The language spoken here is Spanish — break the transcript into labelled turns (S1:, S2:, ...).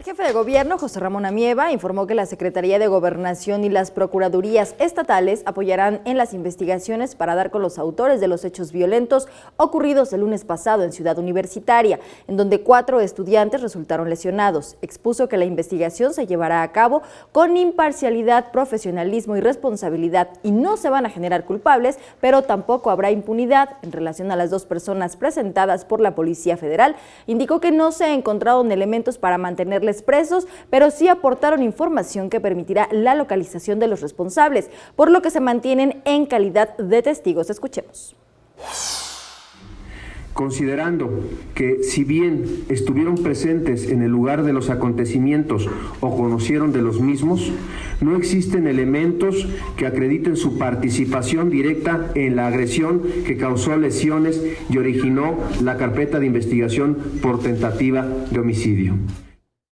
S1: jefe de gobierno, José Ramón Amieva, informó que la Secretaría de Gobernación y las Procuradurías estatales apoyarán en las investigaciones para dar con los autores de los hechos violentos ocurridos el lunes pasado en Ciudad Universitaria, en donde 4 estudiantes resultaron lesionados. Expuso que la investigación se llevará a cabo con imparcialidad, profesionalismo y responsabilidad y no se van a generar culpables, pero tampoco habrá impunidad. En relación a las 2 personas presentadas por la Policía Federal, indicó que no se ha encontrado elementos para mantenerles presos, pero sí aportaron información que permitirá la localización de los responsables, por lo que se mantienen en calidad de testigos. Escuchemos.
S2: Considerando que si bien estuvieron presentes en el lugar de los acontecimientos o conocieron de los mismos, no existen elementos que acrediten su participación directa en la agresión que causó lesiones y originó la carpeta de investigación por tentativa de homicidio.